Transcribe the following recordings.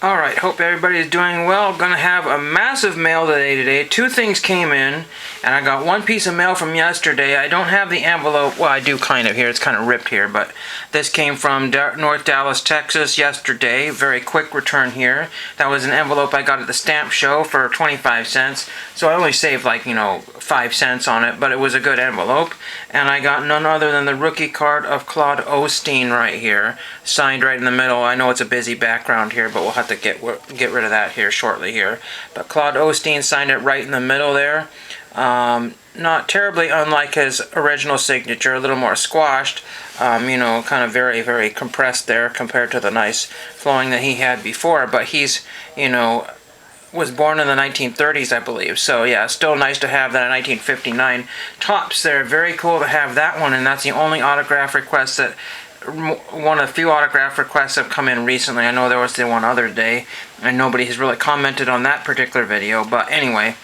Alright, hope everybody is doing well. Gonna have a massive mail day today. Two things came in, and I got one piece of mail from yesterday. I don't have the envelope. Well, I do kind of here. It's kind of ripped here, but this came from North Dallas, Texas yesterday. Very quick return here. That was an envelope I got at the stamp show for 25 cents. So I only saved 5 cents on it, but it was a good envelope. And I got none other than the rookie card of Claude Osteen right here, signed right in the middle. I know it's a busy background here, but we'll have to get rid of that here shortly here. But Claude Osteen signed it right in the middle there. Not terribly unlike his original signature, a little more squashed, kind of very, very compressed there compared to the nice flowing that he had before. But he's, was born in the 1930s, I believe. So yeah, still nice to have that in 1959 tops there. Very cool to have that one, and that's the only autograph request that one of the few autograph requests have come in recently. I know there was the one other day, and nobody has really commented on that particular video. But anyway,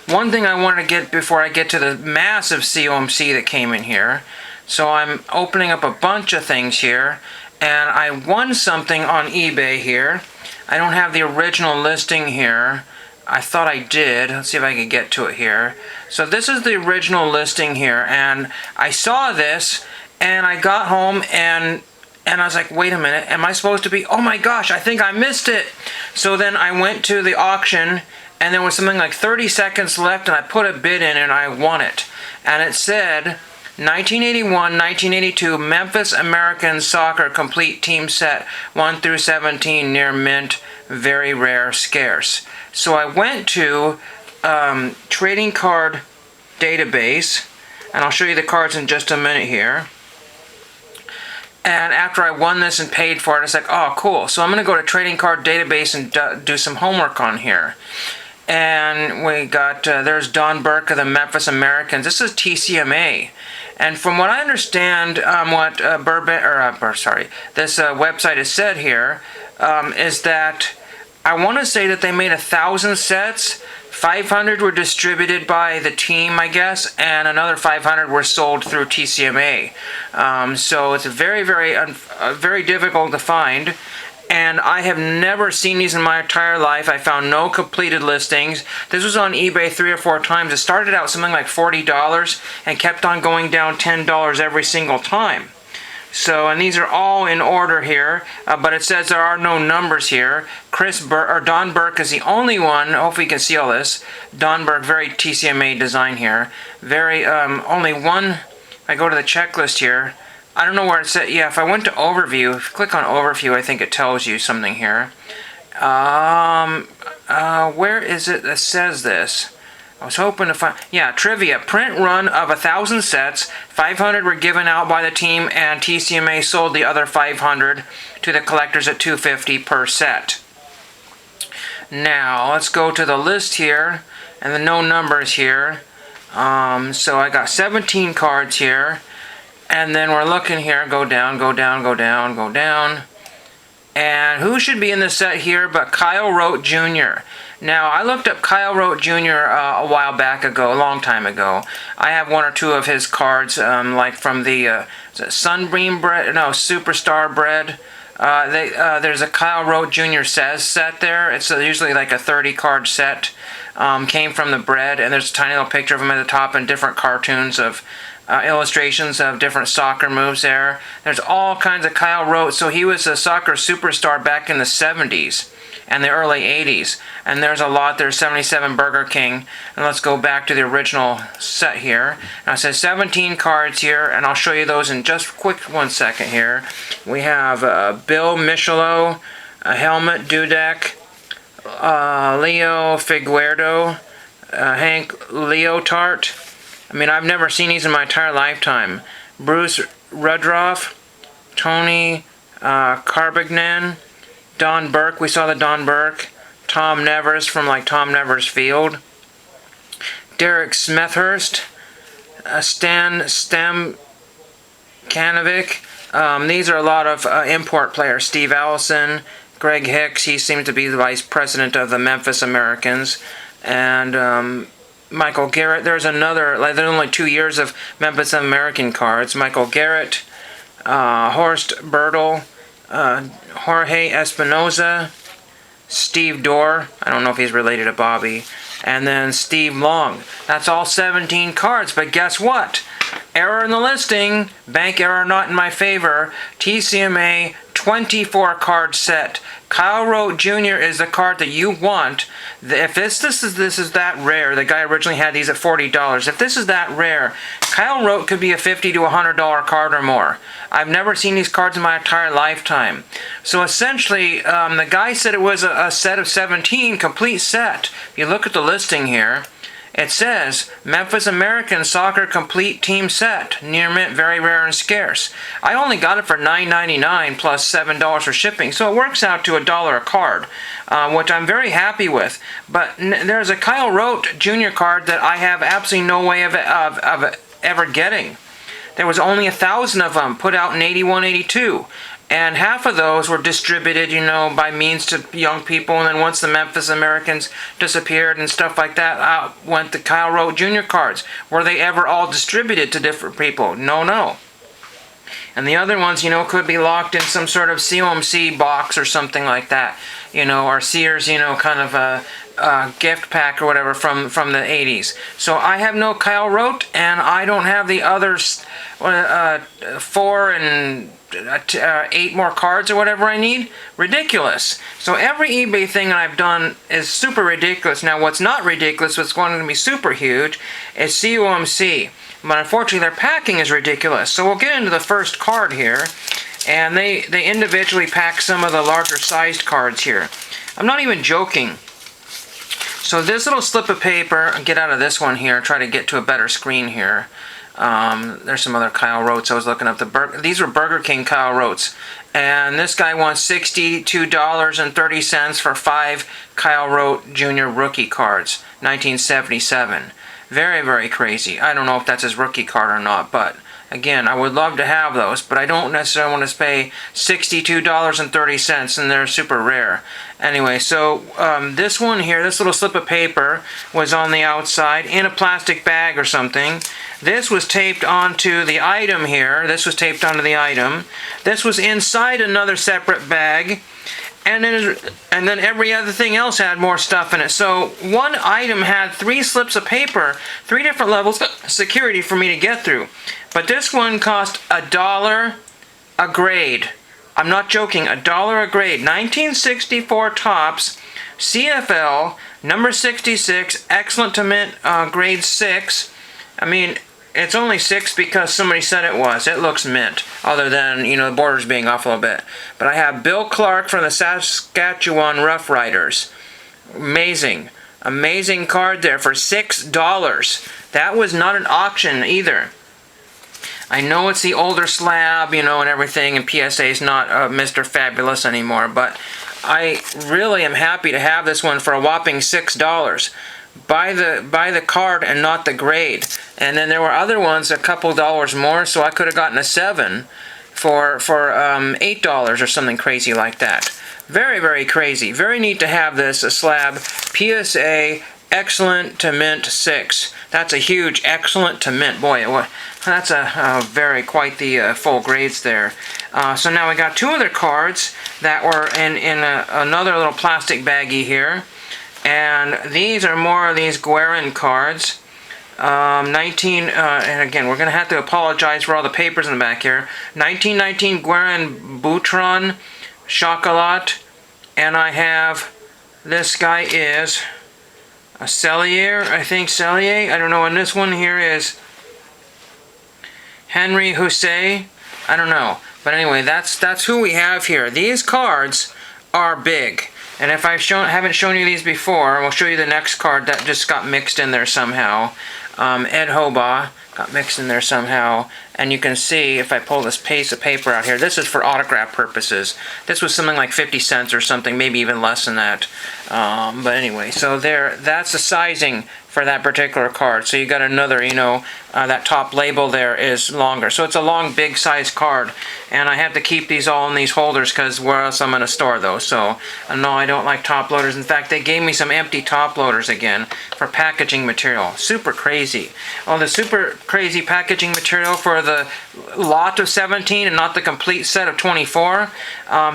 one thing I wanted to get before I get to the massive COMC that came in here. So I'm opening up a bunch of things here, and I won something on eBay here. I don't have the original listing here. I thought I did. Let's see if I can get to it here. So this is the original listing here, and I saw this, and I got home, and I was like, wait a minute, am I supposed to be, oh my gosh, I think I missed it. So then I went to the auction, and there was something like 30 seconds left, and I put a bid in, and I won it. And it said 1981-1982 Memphis Americans Soccer Complete Team Set 1 through 17 near mint, very rare, scarce. So I went to trading card database, and I'll show you the cards in just a minute here. And after I won this and paid for it, it's like, oh, cool. So I'm going to go to trading card database and do some homework on here. And we got, there's Don Burke of the Memphis Americans. This is TCMA. And from what I understand, what this website has said here, is that I want to say that they made 1,000 sets. 500 were distributed by the team, I guess, and another 500 were sold through TCMA. So it's very, very difficult to find. And I have never seen these in my entire life. I found no completed listings. This was on eBay 3 or 4 times. It started out something like $40 and kept on going down $10 every single time. So, and these are all in order here, but it says there are no numbers here. Don Burke is the only one. Hopefully you can see all this. Don Burke, very TCMA design here. Very, only one. I go to the checklist here. I don't know where it's at. Yeah, if I went to overview, if you click on overview, I think it tells you something here. Where is it that says this? I was hoping to find, yeah, trivia. Print run of 1,000 sets. 500 were given out by the team, and TCMA sold the other 500 to the collectors at $250 per set. Now, let's go to the list here, and the no numbers here. So I got 17 cards here, and then we're looking here, go down, go down, go down, go down. And who should be in the set here but Kyle Rote Jr. Now, I looked up Kyle Rote Jr. A while back ago, a long time ago. I have 1 or 2 of his cards, like from the Sunbeam Bread, no, Superstar Bread. There's a Kyle Rote Jr. set there. It's usually like a 30-card set. Came from the bread, and there's a tiny little picture of him at the top and different cartoons of illustrations of different soccer moves there. There's all kinds of Kyle Rote. So he was a soccer superstar back in the 70s and the early 80s. And there's a lot. There's 77 Burger King. And let's go back to the original set here. Now it says 17 cards here, and I'll show you those in just quick 1 second here. We have Bill Michelot, Helmut Dudek, Leo Figueredo, Hank Leotart. I mean, I've never seen these in my entire lifetime. Bruce Rudroff, Tony Carbagnan, Don Burke. We saw the Don Burke. Tom Nevers from Tom Nevers Field. Derek Smethurst, Stan Stamkanovic. These are a lot of import players. Steve Allison, Greg Hicks. He seems to be the vice president of the Memphis Americans. And Michael Garrett. There's another, there's only 2 years of Memphis American cards. Michael Garrett, Horst Bertel, Jorge Espinoza, Steve Dorr, I don't know if he's related to Bobby, and then Steve Long. That's all 17 cards, but guess what? Error in the listing, bank error not in my favor, TCMA 24 card set. Kyle Rote Jr. is the card that you want. If this is that rare, the guy originally had these at $40. If this is that rare, Kyle Rote could be a $50 to $100 card or more. I've never seen these cards in my entire lifetime. So essentially, the guy said it was a set of 17, complete set. If you look at the listing here, it says, Memphis American Soccer Complete Team Set. Near mint, very rare and scarce. I only got it for $9.99 plus $7 for shipping, so it works out to $1 a card, which I'm very happy with. But there's a Kyle Rote Jr. card that I have absolutely no way of ever getting. There was only 1,000 of them put out in 81, 82. And half of those were distributed, by means to young people. And then once the Memphis Americans disappeared and stuff like that, out went the Kyle Rote Jr. cards. Were they ever all distributed to different people? No. And the other ones, could be locked in some sort of COMC box or something like that. Or Sears, kind of a gift pack or whatever from the 80s. So I have no Kyle Rote, and I don't have the others 4 and 8 more cards or whatever I need. Ridiculous. So every eBay thing that I've done is super ridiculous. Now what's not ridiculous, what's going to be super huge, is COMC. But unfortunately their packing is ridiculous. So we'll get into the first card here. And they individually pack some of the larger sized cards here. I'm not even joking. So this little slip of paper, I'll get out of this one here, try to get to a better screen here. There's some other Kyle Rotes. I was looking up these were Burger King Kyle Rotes. And this guy wants $62.30 for 5 Kyle Rote Jr. rookie cards, 1977. Very, very crazy. I don't know if that's his rookie card or not, but again, I would love to have those, but I don't necessarily want to pay $62.30, and they're super rare. Anyway, so this one here, this little slip of paper was on the outside in a plastic bag or something. This was taped onto the item here. This was taped onto the item. This was inside another separate bag. And then every other thing else had more stuff in it. So one item had 3 slips of paper, 3 different levels of security for me to get through. But this one cost $1 a grade. I'm not joking, $1 a grade. 1964 Topps, CFL, number 66, excellent to mint, grade 6. I mean, it's only 6 because somebody said it was. It looks mint, other than, the borders being off a little bit. But I have Bill Clark from the Saskatchewan Rough Riders. Amazing. Amazing card there for $6. That was not an auction either. I know it's the older slab, and everything, and PSA is not Mr. Fabulous anymore, but I really am happy to have this one for a whopping $6. Buy the card and not the grade. And then there were other ones a couple dollars more, so I could have gotten a 7 for $8 or something crazy like that. Very, very crazy. Very neat to have this, a slab PSA excellent to mint 6. That's a huge excellent to mint. Boy, that's very quite the full grades there. So now we got 2 other cards that were in another little plastic baggie here. And these are more of these Guerin cards. And again, we're going to have to apologize for all the papers in the back here. 1919 Guerin Boutron Chocolat. And I have, this guy is a Cellier, I think Cellier. I don't know, and this one here is Henry Husset. I don't know. But anyway, that's who we have here. These cards are big. And if haven't shown you these before, we'll show you the next card that just got mixed in there somehow. Ed Hobaugh got mixed in there somehow. And you can see, if I pull this piece of paper out here, this is for autograph purposes. This was something like 50 cents or something, maybe even less than that. But anyway, so that's the sizing for that particular card. So you got another, that top label there is longer. So it's a long, big size card. And I have to keep these all in these holders because where else I'm going to store those. So no, I don't like top loaders. In fact, they gave me some empty top loaders again for packaging material. Super crazy. Oh, the super crazy packaging material for the lot of 17 and not the complete set of 24.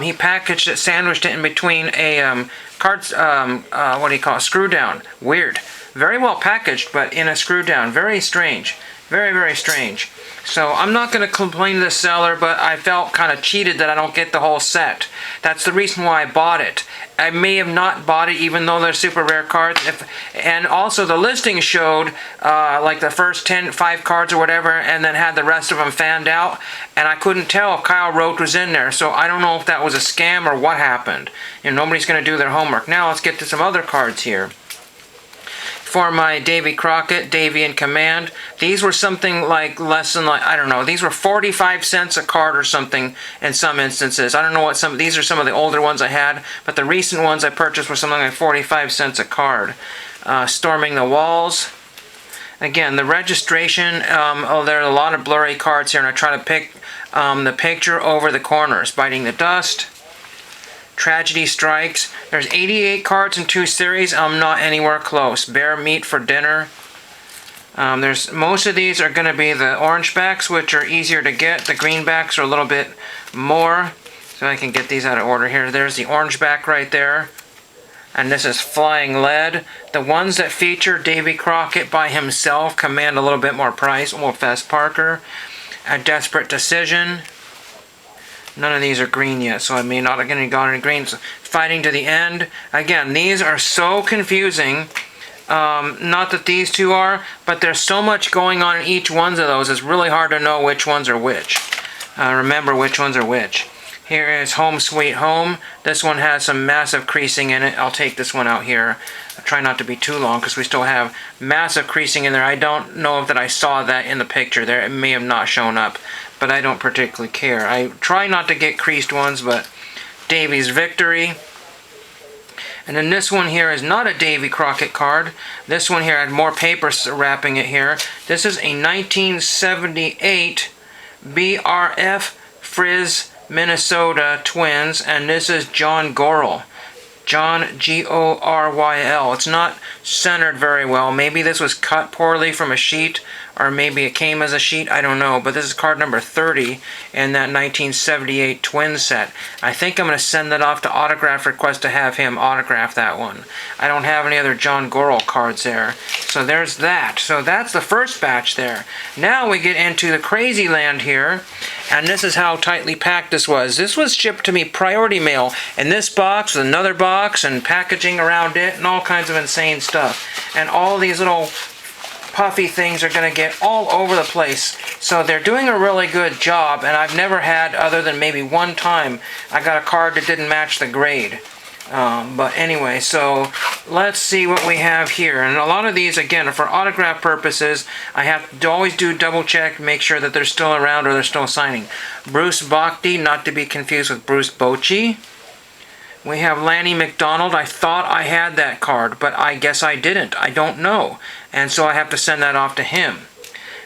He packaged it, sandwiched it in between a what do you call it, screw down. Weird. Very well packaged, but in a screw down. Very strange. Very, very strange. So I'm not going to complain to the seller, but I felt kind of cheated that I don't get the whole set. That's the reason why I bought it. I may have not bought it even though they're super rare cards. And also the listing showed like the first 5 cards or whatever, and then had the rest of them fanned out. And I couldn't tell if Kyle Rote was in there. So I don't know if that was a scam or what happened. Nobody's going to do their homework. Now let's get to some other cards here. For my Davy Crockett, Davy in Command. These were something like less than, I don't know, these were 45 cents a card or something in some instances. I don't know what these are some of the older ones I had, but the recent ones I purchased were something like 45 cents a card. Storming the Walls. Again, the registration, there are a lot of blurry cards here, and I try to pick the picture over the corners. Biting the Dust. Tragedy Strikes. There's 88 cards in 2 series. I'm not anywhere close. Bear Meat for Dinner. Most of these are going to be the orange backs, which are easier to get. The green backs are a little bit more. So I can get these out of order here. There's the orange back right there. And this is Flying Lead. The ones that feature Davy Crockett by himself command a little bit more price. Wolfess Parker. A Desperate Decision. None of these are green yet, so I may not have gotten any green. So, Fighting to the End. Again, these are so confusing. Not that these two are, but there's so much going on in each one of those. It's really hard to know which ones are which. Remember which ones are which. Here is Home Sweet Home. This one has some massive creasing in it. I'll take this one out here. I'll try not to be too long because we still have massive creasing in there. I don't know if that I saw that in the picture there. It may have not shown up, but I don't particularly care. I try not to get creased ones, but Davy's Victory. And then this one here is not a Davy Crockett card. This one here had more paper wrapping it here. This is a 1978 BRF Frizz Minnesota Twins, and this is John Gorel. John, G-O-R-Y-L. It's not centered very well. Maybe this was cut poorly from a sheet, or maybe it came as a sheet. I don't know. But this is card number 30 in that 1978 twin set. I think I'm going to send that off to Autograph Request to have him autograph that one. I don't have any other John Gorel cards there. So there's that. So that's the first batch there. Now we get into the crazy land here. And this is how tightly packed this was. This was shipped to me priority mail in this box, another box, and packaging around it, and all kinds of insane stuff. And all these little puffy things are going to get all over the place. So they're doing a really good job, and I've never had, other than maybe one time, I got a card that didn't match the grade. But anyway, so let's see what we have here. And a lot of these, again, are for autograph purposes. I have to always do double check, make sure that they're still around or they're still signing. Bruce Bhakti, not to be confused with Bruce Bochy. We have Lanny McDonald. I thought I had that card, but I guess I didn't. I don't know. And so I have to send that off to him.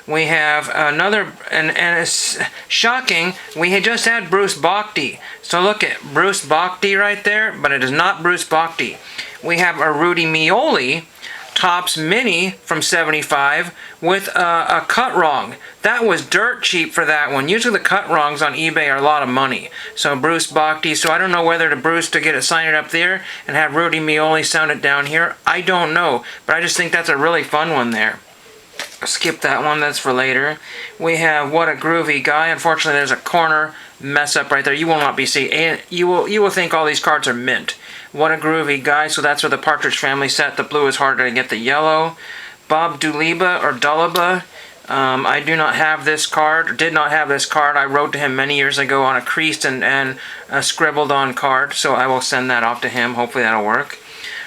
We have another, and it's shocking, we had just had Bruce Bhakti. So look at Bruce Bhakti right there, but it is not Bruce Bhakti. We have a Rudy Mioli Topps Mini from 75 with a cut wrong. That was dirt cheap for that one. Usually the cut wrongs on eBay are a lot of money. So Bruce Bhakti, so I don't know whether to Bruce to get it signed up there and have Rudy Mioli sound it down here. I don't know, but I just think that's a really fun one there. Skip that one, that's for later. We have What a Groovy Guy. Unfortunately, there's a corner mess up right there. You will not be seeing. You will think all these cards are mint. What a Groovy Guy. So that's for the Partridge Family set. The blue is harder to get the yellow. Bob Duliba or Duliba. I do not have this card. Did not have this card. I wrote to him many years ago on a creased and a scribbled on card. So I will send that off to him. Hopefully that'll work.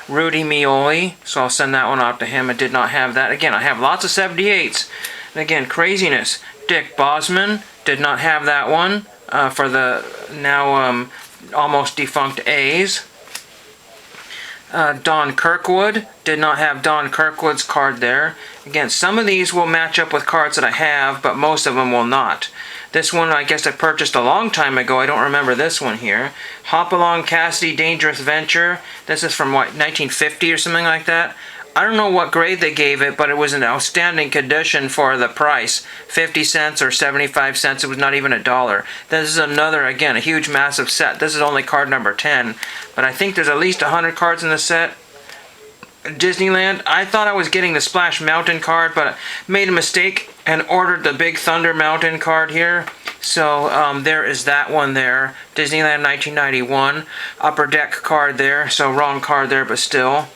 Rudy Mioli, so I'll send that one off to him. I did not have that. Again, I have lots of 78s. And again, craziness. Dick Bosman, did not have that one for the now almost defunct A's. Don Kirkwood, did not have Don Kirkwood's card there. Again, some of these will match up with cards that I have, but most of them will not. This one I guess I purchased a long time ago. I don't remember this one here. Hop Along Cassidy Dangerous Venture. This is from what, 1950 or something like that. I don't know what grade they gave it, but it was in outstanding condition for the price. 50 cents or 75 cents. It was not even $1. This is another, again, a huge, massive set. This is only card number 10, but I think there's at least 100 cards in the set. Disneyland. I thought I was getting the Splash Mountain card, but made a mistake and ordered the Big Thunder Mountain card here. So there is that one there. Disneyland 1991. Upper Deck card there. So wrong card there, but still.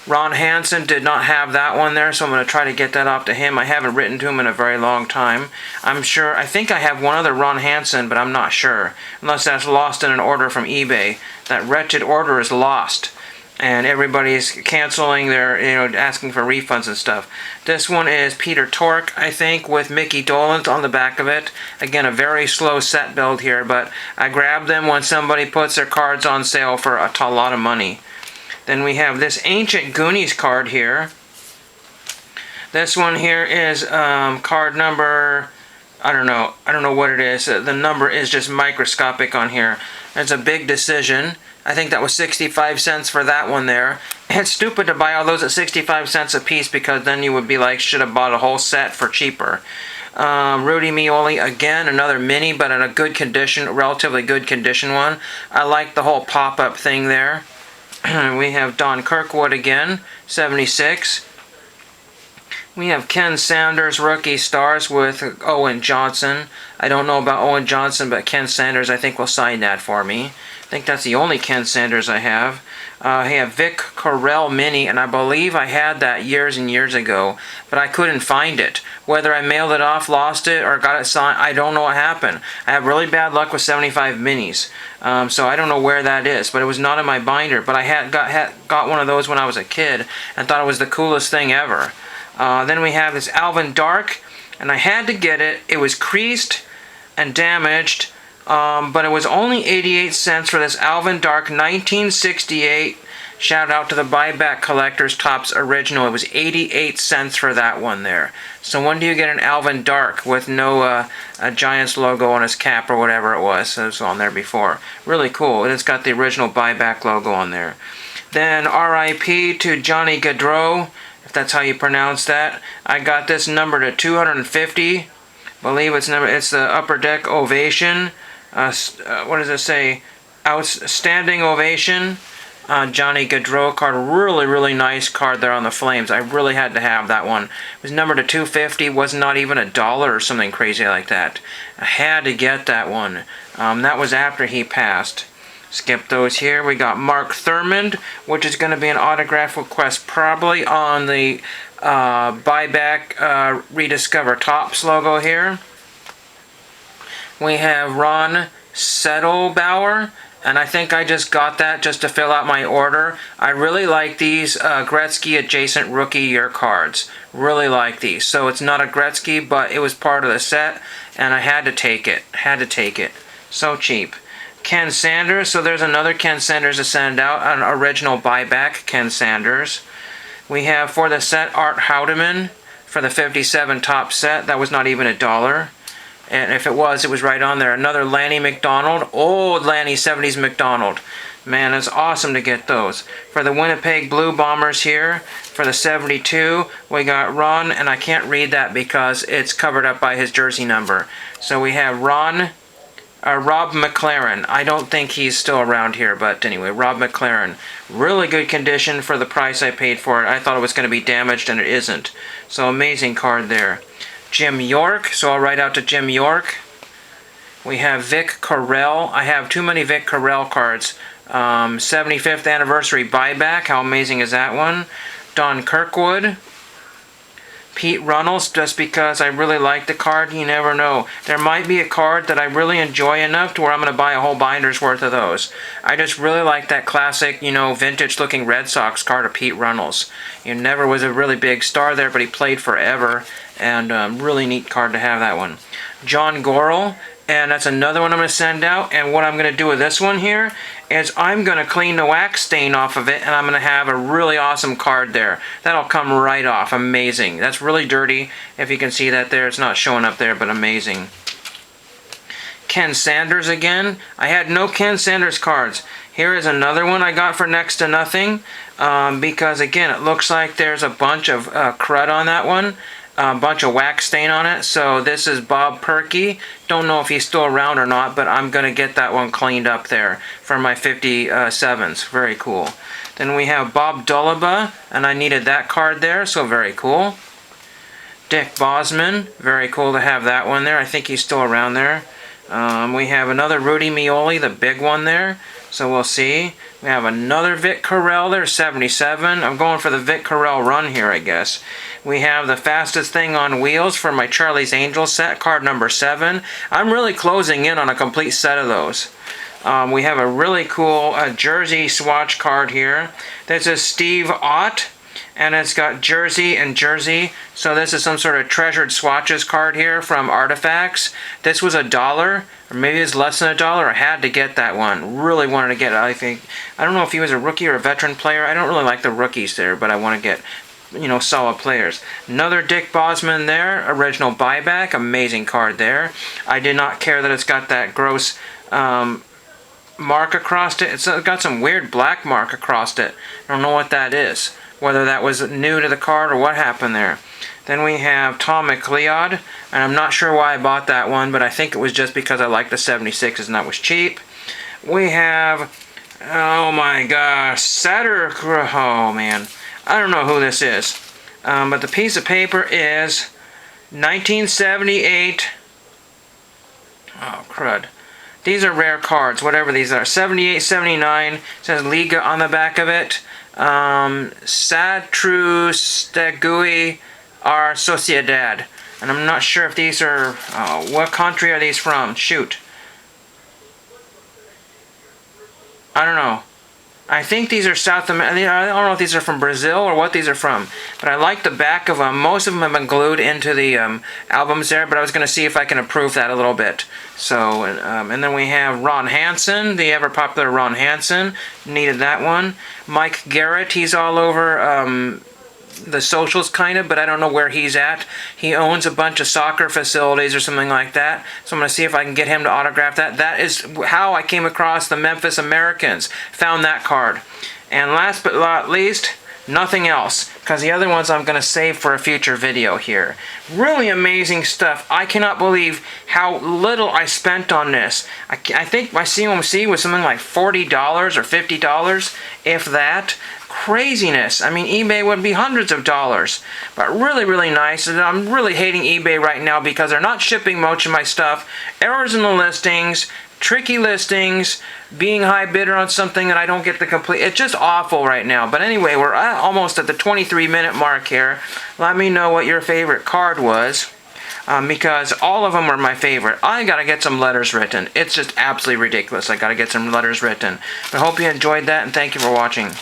Ron Hansen did not have that one there, so I'm going to try to get that off to him. I haven't written to him in a very long time. I think I have one other Ron Hansen, but I'm not sure. Unless that's lost in an order from eBay. That wretched order is lost. And everybody's canceling their, asking for refunds and stuff. This one is Peter Tork, I think, with Mickey Dolenz on the back of it. Again, a very slow set build here, but I grab them when somebody puts their cards on sale for a lot of money. Then we have this Ancient Goonies card here. This one here is card number, I don't know what it is. The number is just microscopic on here. It's a Big Decision. I think that was 65 cents for that one there. It's stupid to buy all those at 65 cents a piece, because then you would be like, should have bought a whole set for cheaper. Rudy Mioli, again, another mini, but in a good condition, relatively good condition one. I like the whole pop-up thing there. We have Don Kirkwood again, 76. We have Ken Sanders, Rookie Stars with Owen Johnson. I don't know about Owen Johnson, but Ken Sanders, I think, will sign that for me. I think that's the only Ken Sanders I have. I have Vic Correll Mini, and I believe I had that years and years ago, but I couldn't find it. Whether I mailed it off, lost it, or got it signed, I don't know what happened. I have really bad luck with 75 minis, so I don't know where that is, but it was not in my binder. But I had got one of those when I was a kid and thought it was the coolest thing ever. Then we have this Alvin Dark, and I had to get it. It was creased and damaged, but it was only 88 cents for this Alvin Dark 1968. Shout out to the Buyback Collectors Topps Original. It was 88 cents for that one there. So when do you get an Alvin Dark with no a Giants logo on his cap or whatever it was? It was on there before. Really cool. And it's got the original Buyback logo on there. Then RIP to Johnny Gaudreau, if that's how you pronounce that. I got this number to 250. I believe it's the Upper Deck Ovation. What does it say? Outstanding Ovation. Johnny Gaudreau card. Really, really nice card there on the Flames. I really had to have that one. It was numbered to 250. Was not even $1 or something crazy like that. I had to get that one. That was after he passed. Skip those here. We got Mark Thurmond, which is going to be an autograph request probably on the Buyback Rediscover Topps logo here. We have Ron Settlebauer, and I think I just got that just to fill out my order. I really like these Gretzky adjacent rookie year cards. Really like these. So it's not a Gretzky, but it was part of the set, and I had to take it. Had to take it. So cheap. Ken Sanders. So there's another Ken Sanders to send out. An original Buyback Ken Sanders. We have for the set Art Houdeman for the 57 top set. That was not even $1. And if it was right on there. Another Lanny McDonald. Old Lanny 70s McDonald. Man, it's awesome to get those. For the Winnipeg Blue Bombers here, for the 72, we got Ron, and I can't read that because it's covered up by his jersey number. So we have Rob McLaren. I don't think he's still around here, but anyway, Rob McLaren. Really good condition for the price I paid for it. I thought it was going to be damaged, and it isn't. So amazing card there. Jim York, so I'll write out to Jim York. We have Vic Correll. I have too many Vic Correll cards. 75th anniversary Buyback. How amazing is that one? Don Kirkwood. Pete Runnels, just because I really like the card. You never know. There might be a card that I really enjoy enough to where I'm going to buy a whole binder's worth of those. I just really like that classic, vintage looking Red Sox card of Pete Runnels. He never was a really big star there, but he played forever. And really neat card to have that one. John Gorel, and that's another one I'm going to send out. And what I'm going to do with this one here is I'm going to clean the wax stain off of it, and I'm going to have a really awesome card there. That'll come right off. Amazing. That's really dirty. If you can see that there, it's not showing up there, but amazing. Ken Sanders again. I had no Ken Sanders cards. Here is another one I got for next to nothing, because again, it looks like there's a bunch of crud on that one, a bunch of wax stain on it. So this is Bob Perky. Don't know if he's still around or not, but I'm going to get that one cleaned up there for my 57s. Very cool. Then we have Bob Dullaba, and I needed that card there, so very cool. Dick Bosman, very cool to have that one there. I think he's still around there. We have another Rudy Mioli, the big one there, so we'll see. We have another Vic Carell there, 77. I'm going for the Vic Carell run here, I guess. We have the Fastest Thing on Wheels for my Charlie's Angels set, card number 7. I'm really closing in on a complete set of those. We have a really cool jersey swatch card here. This is Steve Ott, and it's got jersey and jersey. So this is some sort of treasured swatches card here from Artifacts. This was $1, or maybe it's less than $1. I had to get that one. Really wanted to get it. I think, I don't know if he was a rookie or a veteran player. I don't really like the rookies there, but I want to get, you know, solid players. Another Dick Bosman there, original buyback, amazing card there. I did not care that it's got that gross mark across it. It's got some weird black mark across it. I don't know what that is. Whether that was new to the card or what happened there. Then we have Tom McLeod, and I'm not sure why I bought that one, but I think it was just because I liked the 76s and that was cheap. We have, oh my gosh, oh man, I don't know who this is, but the piece of paper is 1978, oh crud. These are rare cards, whatever these are. 78, 79, says Liga on the back of it. Satrustegui are Sociedad. And I'm not sure if these are, what country are these from? Shoot. I don't know. I think these are South America. I don't know if these are from Brazil or what these are from. But I like the back of them. Most of them have been glued into the albums there. But I was going to see if I can improve that a little bit. So, and then we have Ron Hansen, the ever popular Ron Hansen. Needed that one. Mike Garrett, he's all over the socials kind of, but I don't know where he's at. He owns a bunch of soccer facilities or something like that. So I'm going to see if I can get him to autograph that. That is how I came across the Memphis Americans. Found that card. And last but not least, nothing else, because the other ones I'm going to save for a future video here. Really amazing stuff. I cannot believe how little I spent on this. I think my COMC was something like $40 or $50, if that. Craziness. I mean, eBay would be hundreds of dollars. But really, really nice. And I'm really hating eBay right now because they're not shipping much of my stuff. Errors in the listings. Tricky listings, being high bidder on something that I don't get the complete. It's just awful right now. But anyway, we're almost at the 23-minute mark here. Let me know what your favorite card was, because all of them were my favorite. I gotta get some letters written. It's just absolutely ridiculous. I gotta get some letters written. But I hope you enjoyed that, and thank you for watching.